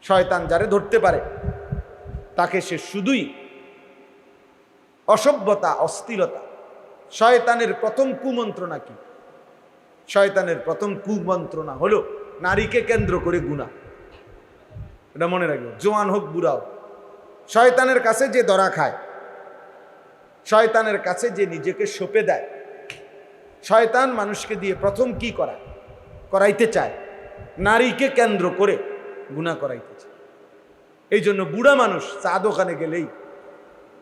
শয়তান যারে ধরতে পারে তাকে সে শুধুই অসভ্যতা, অস্থিরতা। শয়তানের প্রথম কুমন্ত্রণা কি? শয়তানের প্রথম কুমন্ত্রণা হলো নারীকে কেন্দ্র করে গুনাহ। এটা মনে রাখবে, জোয়ান হোক বুড়া হোক। শয়তানের কাছে যে ধরা খায়, শয়তানের কাছে যে নিজেকে সঁপে দেয়, শয়তান মানুষকে দিয়ে প্রথম কি করাইতে চায়? নারীকে কেন্দ্র করে গুনাহ করাইতে চায়। এই জন্য বুড়া মানুষ চা দোকানে গেলেই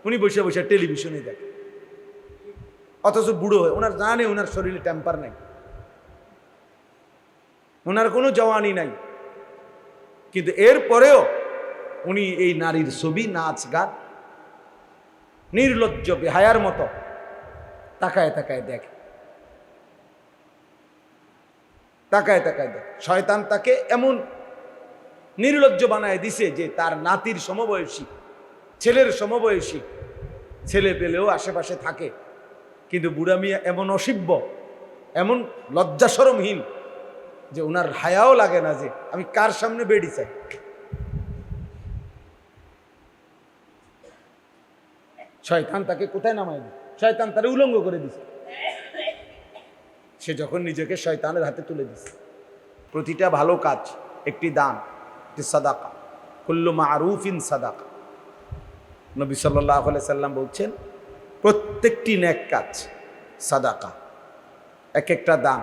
উনি বসে বসে টেলিভিশনে দেখে, অথচ বুড়ো হয়ে ওনার জানে ওনার শরীরে টেম্পার নাই, ওনার কোনো জওয়ানি নাই, কিন্তু এরপরেও উনি এই নারীর ছবি, নাচ গান নির্লজ্জ বেহায়ার মতো তাকায় তাকায় দেখে, তাকায় তাকায় দেখে। শয়তান তাকে এমন নির্লজ্জ বানায় দিছে যে তার নাতির সমবয়সী, ছেলের সমবয়সী ছেলে পেলেও আশেপাশে থাকে, কিন্তু বুড়া মিয়া এমন অসিব্য, এমন লজ্জাশরমহীন যে ওনার হায়াও লাগে না যে আমি কার সামনে বেড়ি চাই। শয়তান তাকে কোথায় নামায় দিল? শয়তান তারে উলঙ্গ করে দিছে। সে যখন নিজেকে শয়তানের হাতে তুলে দিছে। প্রতিটা ভালো কাজ একটি দান, একটি সাদাকা। কুল্লু মারুফিন সাদাকা। নবী সাল্লাল্লাহু আলাইহি সাল্লাম বলছেন প্রত্যেকটি নেক কাজ সাদাকা, এক একটা দান।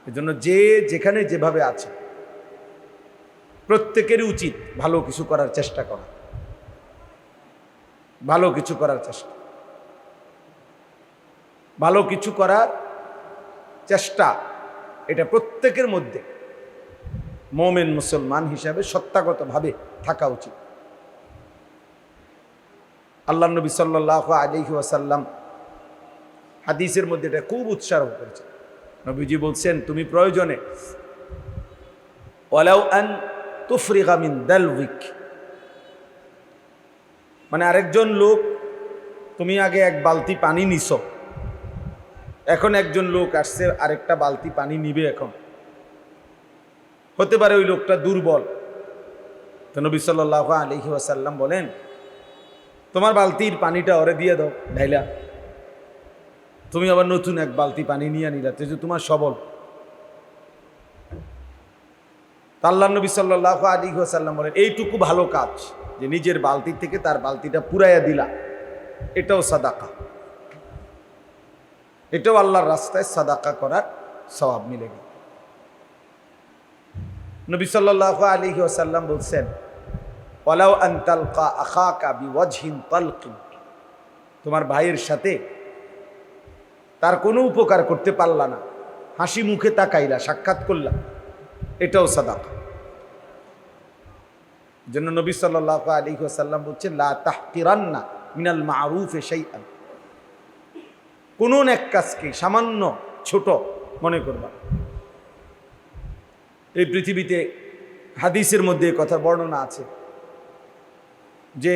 এজন্য যে যেখানে যেভাবে আছে প্রত্যেকেরই উচিত ভালো কিছু করার চেষ্টা করা, ভালো কিছু করার চেষ্টা, ভালো কিছু করার চেষ্টা। এটা প্রত্যেকের মধ্যে মুমিন মুসলমান হিসাবে সত্তাগতভাবে থাকা উচিত। আল্লাহ নবী সাল্লাল্লাহু আলাইহি ওয়াসাল্লাম হাদিসের মধ্যে এটা খুব উৎসাহ করেছে। নবীজি বলছেন তুমি প্রয়োজনে ওয়ালাউ আন তুফরিগা মিন দালউইক, মানে আরেকজন লোক, তুমি আগে এক বালতি পানি নিছো, এখন একজন লোক আসছে আরেকটা বালতি পানি নিবে। এখন হতে পারে ওই লোকটা দুর্বল, তো নবী সাল্লাল্লাহু আলাইহি ওয়াসাল্লাম বলেন তোমার বালতির পানিটা ওরে দিয়ে দাও ঢাইলা, তুমি আবার নতুন এক বালতি পানি নিয়ে নিলা, যে তোমার সবল। আল্লাহর নবী সাল্লাল্লাহু আলাইহি ওয়াসাল্লাম বলেন এইটুকু ভালো কাজ যে নিজের বালতি থেকে তার বালতিটা পুরাইয়া দিলা, এটাও সাদাকা, এটাও আল্লাহর রাস্তায় সাদাকা করার সওয়াব মিলে গেল। নবী সাল্লাল্লাহু আলাইহি ওয়াসাল্লাম বলছেন ওয়ালাউ আন তালকা আখাকা বিওয়াজহিন তালকিন, তোমার ভাইয়ের সাথে তার কোনো উপকার করতে পারলা না, হাসি মুখে তাকাইলা, সাক্ষাৎ করলা, এটাও সাদাকা। জন্য নবী সাল্লাল্লাহু আলাইহি ওয়াসাল্লাম বলছেন লা তাহকিরান্না মিনাল মারুফি শাইআন, কোন এক কাজকে সামান্য ছোট মনে করবা। এই পৃথিবীতে হাদিসের মধ্যে কথা বর্ণনা আছে যে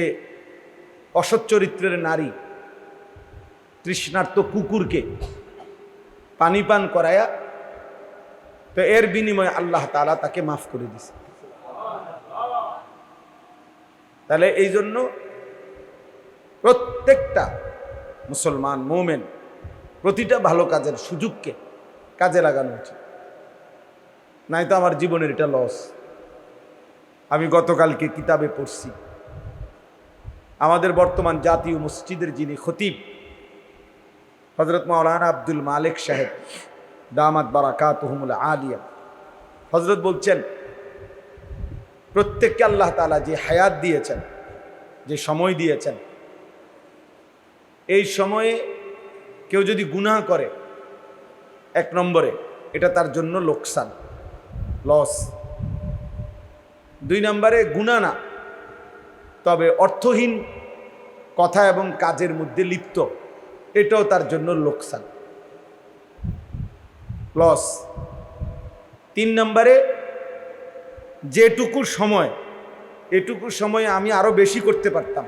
অসৎ চরিত্রের নারী তৃষ্ণার্ত কুকুরকে পানি পান করায়া, তো এর বিনিময়ে আল্লাহ তাআলা তাকে মাফ করে দিছে। তাহলে এই জন্য প্রত্যেকটা মুসলমান মুমিন প্রতিটা ভালো কাজের সুযোগকে কাজে লাগানো উচিত, নাই তো আমার জীবনের এটা লস। আমি গতকালকে কিতাবে পড়ছি আমাদের বর্তমান জাতীয় মসজিদের যিনি খতিব হযরত মাওলানা আব্দুল মালিক সাহেব দামাত বারাকাতুহুমুল আলিয়া, হযরত বলছেন প্রত্যেককে আল্লাহ তাআলা যে হায়াত দিয়েছেন, যে সময় দিয়েছেন, এই সময়ে কেউ যদি গুনাহ করে, এক নম্বরে এটা তার জন্য লোকসান, লস। দুই নম্বরে গুনাহ না, তবে অর্থহীন কথা এবং কাজের মধ্যে লিপ্ত, এটাও তার জন্য লোকসান, লস। তিন নম্বরে যেটুকু সময়, এটুকু সময়ে আমি আরো বেশি করতে পারতাম,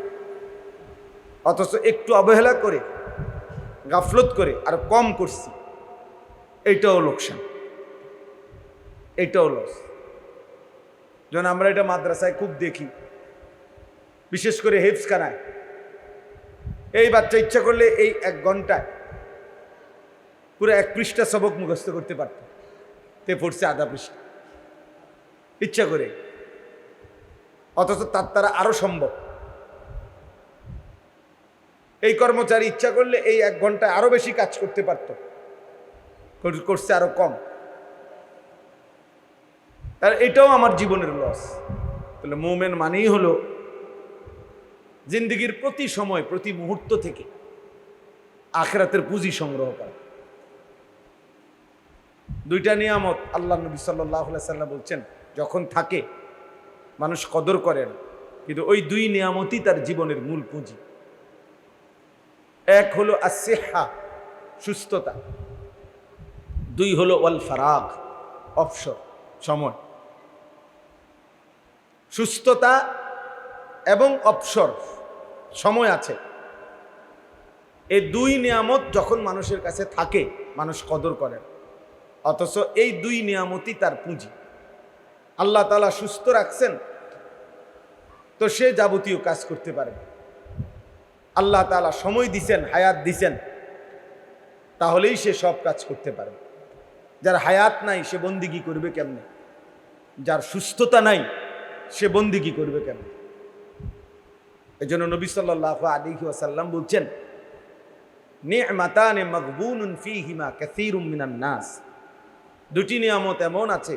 অথচ একটু অবহেলা করে গাফলত করে আর কম করছি, এইটাও লোকসান, এইটাও লস। যেমন আমরা এটা মাদ্রাসায় খুব দেখি, বিশেষ করে হেফজখানায়। এই বাচ্চা ইচ্ছা করলে এই 1 ঘন্টায় পুরো 1 পৃষ্ঠা সবক মুখস্থ করতে পারত, তে পড়ছে আধা পৃষ্ঠা ইচ্ছা করে, অথচ তার দ্বারা আরো সম্ভব। এই কর্মচারী ইচ্ছা করলে এই 1 ঘন্টায় আরো বেশি কাজ করতে পারত, করছে আরো কম। আর এটাও আমার জীবনের লস। তাহলে মোমেন মানেই হলো জিন্দেগির প্রতি সময়, প্রতি মুহূর্ত থেকে আখিরাতের পুঁজি সংগ্রহ করা। 2টা নিয়ামত আল্লাহ নবী সাল্লাল্লাহু আলাইহি সাল্লাম বলছেন, যখন থাকে মানুষ কদর করে না, কিন্তু ওই 2 নিয়ামতই তার জীবনের মূল পুঁজি। এক হলো আসিহা, সুস্থতা। 2 হলো ওয়াল ফারাগ, অবসর, সময়। সুস্থতা এবং অবসর, সময় আছে, এই 2 নিয়ামত যখন মানুষের কাছে থাকে মানুষ কদর করে, অথচ এই 2 নিয়ামতই তার পুঁজি। আল্লাহ তাআলা সুস্থ রাখছেন তো সে যাবতীয় কাজ করতে পারে। আল্লাহ তাআলা সময় দিছেন, হায়াত দিছেন, তাহলেই সে সব কাজ করতে পারে। যার হায়াত নাই সে বন্দিগি করবে কেমনে? যার সুস্থতা নাই সে বন্দিগি করবে কেমনে? এই জন্য নবী সাল্লাল্লাহু আলাইহি ওয়াসাল্লাম বলছেন, নি'মাতানে মাগবুনুন ফীহিমা কাসীরুম মিনান নাস। 2টি নিয়ামত এমন আছে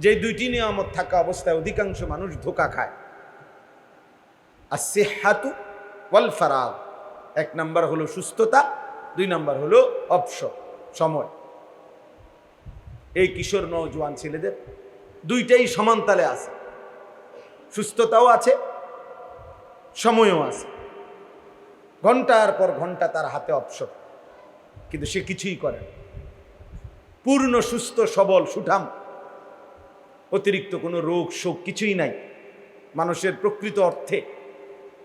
যে 2টি নিয়ামত থাকা অবস্থায় অধিকাংশ মানুষ ধোঁকা খায়। আসিহাতু ওয়াল ফারাগ, 1 নাম্বার হলো সুস্থতা, 2 নাম্বার হলো অবসর, সময়। এই কিশোর নওজোয়ান ছেলেদের 2টাই সমান তালে আছে, সুস্থতাও আছে, সময়ও আছে। ঘন্টার পর ঘন্টা তার হাতে অবসর, কিন্তু সে কিছুই করে না। পূর্ণ সুস্থ সবল সুঠাম, অতিরিক্ত কোনো রোগ শোক কিছুই নাই। মানুষের প্রকৃত অর্থে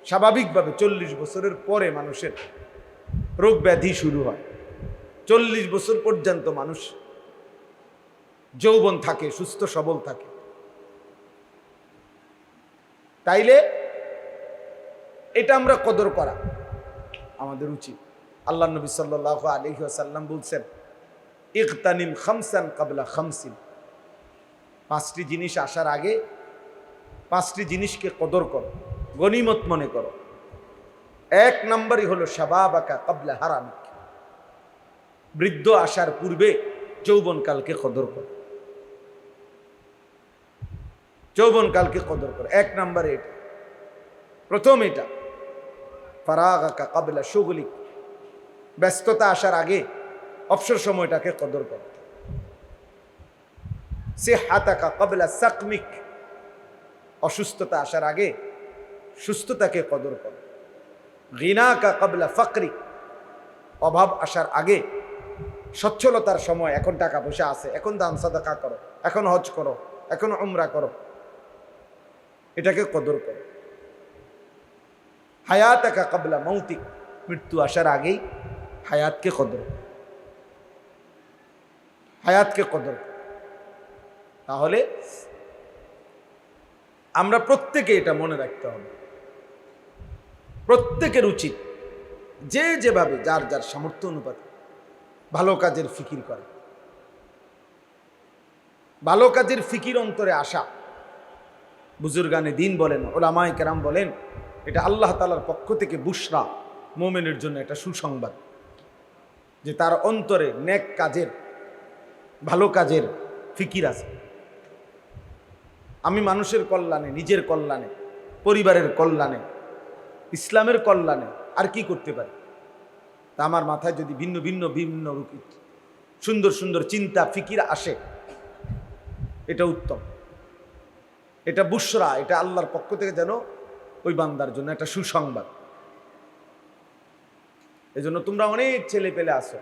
স্বাভাবিকভাবে 40 বছরের পরে মানুষের রোগ ব্যাধি শুরু হয়। 40 বছর পর্যন্ত মানুষ যৌবন থাকে, সুস্থ সবল থাকে। তাইলে এটা আমরা কদর করা আমাদের উচিত। আল্লাহ নবী সাল্লাল্লাহু আলাইহি ওয়াসাল্লাম বলছেন, ইগতানিম খামসান ক্বাবলা খামসিন। 5টি জিনিস আসার আগে 5টি জিনিসকে কদর করো, গনিমত মনে করো। 1 নম্বরই হলো শাবাবাকা ক্বাবলা হারামিক। বৃদ্ধ আসার পূর্বে যৌবনকালকে কদর করো, যৌবনকালকে কদর করো। 1 নম্বরে এটা, প্রথম এটা। ফারাগাকা ক্বাবলা শুগলিক, ব্যস্ততা আসার আগে অবসর সময়টাকে কদর করো। সিহাতাকা ক্বাবলা সাকমিক, অসুস্থতা আসার আগে সুস্থতাকে কদর করো। গিনাকা ক্বাবলা ফাকরিক, অভাব আসার আগে সচ্ছলতার সময়, এখন টাকা পয়সা আছে, এখন দান সাদাকা করো, এখন হজ করো, এখন উমরা করো, এটাকে কদর করো। হায়াতাকা ক্বাবলা মৌতিক, মৃত্যু আসার আগেই হায়াতকে কদর, হায়াতকে কদর। তাহলে আমরা প্রত্যেকে এটা মনে রাখতে হবে। প্রত্যেকের উচিত যে যেভাবে যার যার সামর্থ্য অনুপাতে ভালো কাজের ফিকির করে। ভালো কাজের ফিকির অন্তরে আসা, বুজুর্গানে দিন বলেন, ওলামায়ে কেরাম বলেন, এটা আল্লাহ তাআলার পক্ষ থেকে বুশরা, মুমিনের জন্য একটা সুসংবাদ, যে তার অন্তরে নেক কাজের, ভালো কাজের ফিকির আছে। আমি মানুষের কল্যাণে, নিজের কল্যাণে, পরিবারের কল্যাণে, ইসলামের কল্যাণে আর কি করতে পারি? তা আমার মাথায় যদি ভিন্ন ভিন্ন ভিন্ন সুন্দর সুন্দর চিন্তা ফিকির আসে, এটা উত্তম, এটা বুশরা, এটা আল্লাহর পক্ষ থেকে যেন ওই বান্দার জন্য একটা সুসংবাদ। এজন্য তোমরা অনেক ছেলে পেলে আসো,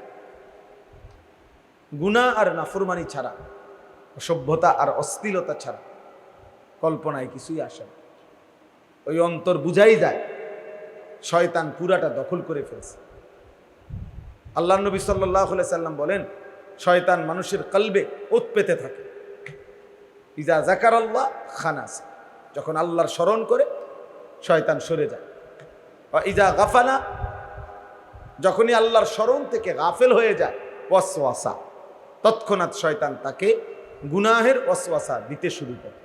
গুনাহ আর নাফরমানি ছাড়া, অসভ্যতা আর অশ্লীলতা ছাড়া কল্পনায় কিছুই আসে না। ওই অন্তর বুঝাই যায় শয়তান পুরাটা দখল করে ফেলছে। আল্লাহ নবী সাল্লাল্লাহু আলাইহি সাল্লাম বলেন, শয়তান মানুষের কলবে ওত পেতে থাকে, ইজা যাকারাল্লাহ খানাস, যখন আল্লাহর স্মরণ করে শয়তান সরে যায়। ইজা গাফালা, যখনই আল্লাহর স্মরণ থেকে গাফেল হয়ে যায়, ওয়াসওয়াসা, তৎক্ষণাৎ শয়তান তাকে গুনাহের ওয়াসওয়াসা দিতে শুরু করে।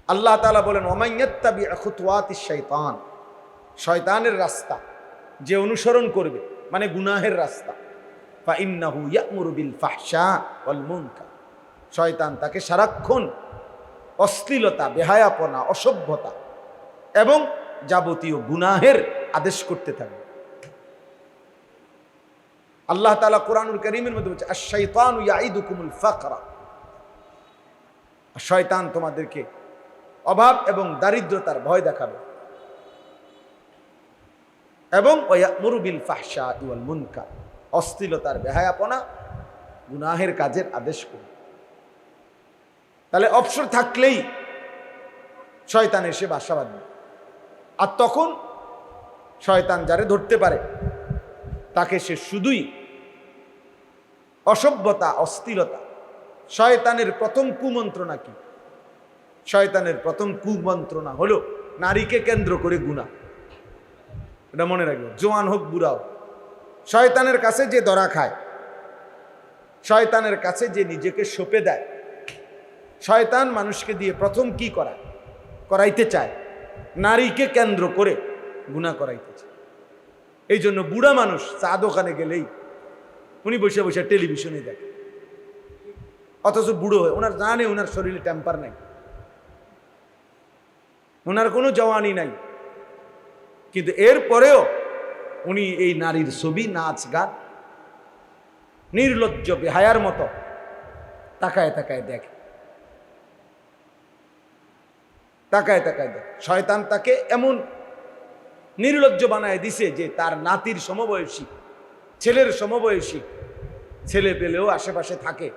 আল্লাহ তাআলা বলেন ওয়ামাইয়াত্তাবি খুতুওয়াতিশ শাইতান, শয়তানের রাস্তা যে অনুসরণ করবে মানে গুনাহের রাস্তা, ফাইন্নাহু ইয়া'মুরু বিল ফাহশা ওয়াল মুনকার, শয়তান তাকে সারাক্ষণ অশ্লীলতা, বেহায়াপনা, অসভ্যতা এবং যাবতীয় গুনাহের আদেশ করতে থাকবে। আল্লাহ তাআলা কোরআনুল কারীমের মধ্যে বলছে আশ-শাইতানু ইয়াইদুকুমুল ফাকরা, শয়তান তোমাদেরকে অভাব এবং দারিদ্রতার ভয় দেখাবে এবং ওয়া'মুরু বিল ফাহশা ওয়াল মুনকার, অশ্লীলতার, বেহায়াপনা, গুনাহের কাজের আদেশ করবে। তাহলে অবসর থাকলেই শয়তান এসে বাসা বাঁধবে। আর তখন শয়তান যারে ধরতে পারে তাকে সে শুধুই অসভ্যতা, অশ্লীলতা। শয়তানের প্রথম কুমন্ত্রণা কি? শয়তানের প্রথম কুমন্ত্রণা হলো নারীকে কেন্দ্র করে গুনাহ। এটা মনে রাখবে, জোয়ান হোক বুড়া হোক। শয়তানের কাছে যে ধরা খায়, শয়তানের কাছে যে নিজেকে সঁপে দেয়, শয়তান মানুষকে দিয়ে প্রথম কি করাইতে চায়? নারীকে কেন্দ্র করে গুনাহ করাইতে চায়। এই জন্য বুড়া মানুষ চা দোকানে গেলেই উনি বসে বসে টেলিভিশনে দেখে, অথচ বুড়ো হয়ে ওনার জানে ওনার শরীরে টেম্পার নাই, ওনার কোনো জওয়ানি নাই, কিন্তু এরপরেও উনি এই নারীর ছবি, নাচ গান নির্লজ্জ বেহায়ার মতো তাকায় তাকায় দেখে, তাকায় তাকায় দেখে। শয়তান তাকে এমন নির্লজ্জ বানায় দিছে যে তার নাতির সমবয়সী, ছেলের সমবয়সী ছেলে পেলেও আশেপাশে থাকে,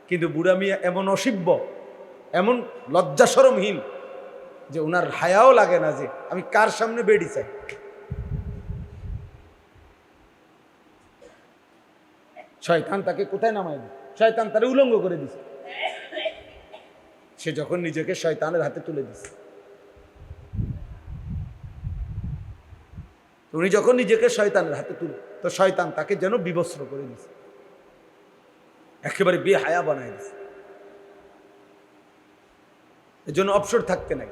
কিন্তু বুড়া মিয়া এমন অসিব্য, এমন লজ্জা শরমহীন যে ওনার হায়াও লাগে না যে আমি কার সামনে বেড়ি চাই। শয়তান তাকে কোথায় নামায় দিল? শয়তান তারে উলঙ্গ করে দিছে। সে যখন নিজেকে শয়তানের হাতে তুলে দিছে, উনি যখন নিজেকে শয়তানের হাতে তুলে, তো শয়তান তাকে যেন বিবস্ত্র করে দিছে, একেবারে বেহায়া বানায় দিছে। এর জন্য অবসর থাকতে নাই।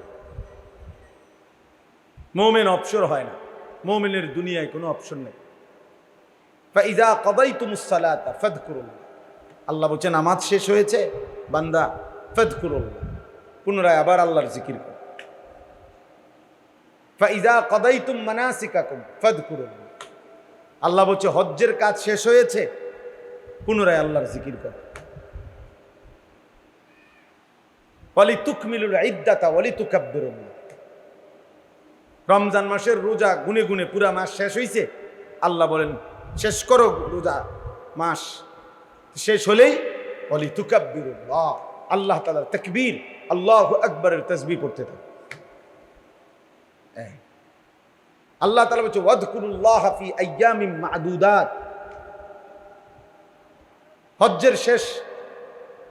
মুমিন অবসর হয় না, মুমিনের দুনিয়ায় কোনো অপশন নেই। ফাইযা কাদাইতুমুস সালাতা ফাযকুরুল্লাহ, আল্লাহ বলছেন নামাজ শেষ হয়েছে বান্দা, ফাযকুরুল্লাহ, পুনরায় আবার আল্লাহর জিকির করো। ফাইযা কাদাইতুম মানাসিকাকুম ফাযকুরুল্লাহ, আল্লাহ বলছে হজ্জের কাজ শেষ হয়েছে, পুনরায় আল্লাহর জিকির করো। ওয়ালিতুকমিলুল ইদ্দাতা ওয়ালিতুকাব্বিরুল্লাহ, রমজান মাসের রোজা গুনে গুনে পুরা মাস শেষ হয়েছে, আল্লাহ বলেন শেষ করো রোজা মাস, শেষ হলেই ওয়ালিতুকাব্বিরুল্লাহ, আল্লাহ তাআলার তাকবীর, আল্লাহু আকবারের তাসবিহ পড়তে থাকো। আল্লাহ তাআলা বলছে ওয়াযকুরুল্লাহ ফি আইয়ামিন মা'দুদাত, হজ্জের শেষ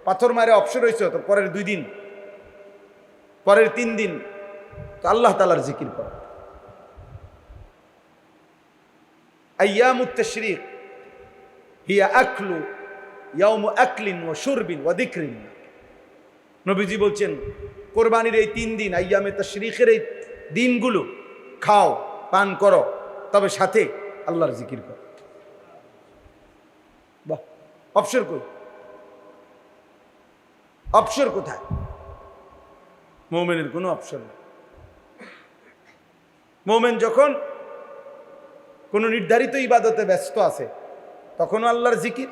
পাথর মারে অবসর হয়েছে, তো পরের 2 দিন, পরের 3 দিন তো আল্লাহ তাআলার জিকির করো। আইয়ামুত তাশরীক হিয়া আকলু ইয়াউমু আকলিন ওয়া শুরবিন ওয়া যিকরিন, নবীজি বলছেন কোরবানির এই 3 দিন, আইয়ামে তাশরীকের এই দিনগুলো খাও, পান করো, তবে সাথে আল্লাহর জিকির করো। বাহ, অবসর কই? অবসর কোথায়? মুমিনের কোনো অবসর নেই। মুমিন যখন কোনো নির্ধারিত ইবাদতে ব্যস্ত আছে তখনও আল্লাহর জিকির,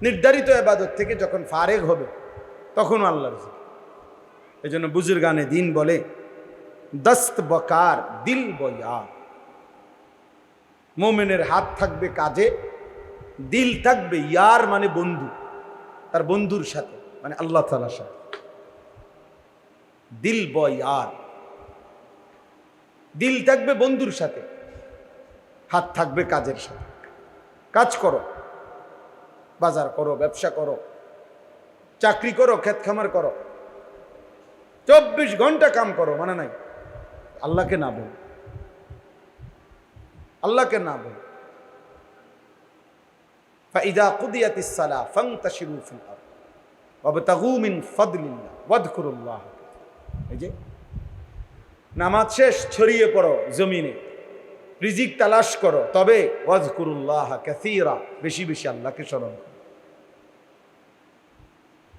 নির্ধারিত ইবাদত থেকে যখন ফারেগ হবে তখনও আল্লাহর জিকির। এই জন্য বুজুর্গানে দিন বলে দস্ত বকার দিল বয়ার, মুমিনের হাত থাকবে কাজে, দিল থাকবে ইয়ার মানে বন্ধু, তার বন্ধুর সাথে, মানে আল্লাহ তাআলার সাথে। দিল বয়ার, দিল থাকবে বন্ধুর সাথে, হাত থাকবে কাজের সাথে। কাজ করো, বাজার করো, ব্যবসা করো, চাকরি করো, ক্ষেত খামার করো, 24 ঘন্টা কাম করো, মানে নাই। আল্লাহকে না বল, আল্লাহকে না বল। ফাইদা কুদিয়াতিস সালাহ ফান্তাশিরু ফিল আরদ ওয়াবতাগু মিন ফাদলিল্লাহ ওয়াযকুরুল্লাহ। এই যে নামাজ শেষ, ছড়িয়ে পড়ো জমিনে, রিজিক তালাশ করো, তবে ওয়াযকুরুল্লাহ কাসীরা, বেশি বেশি আল্লাহকে স্মরণ করো।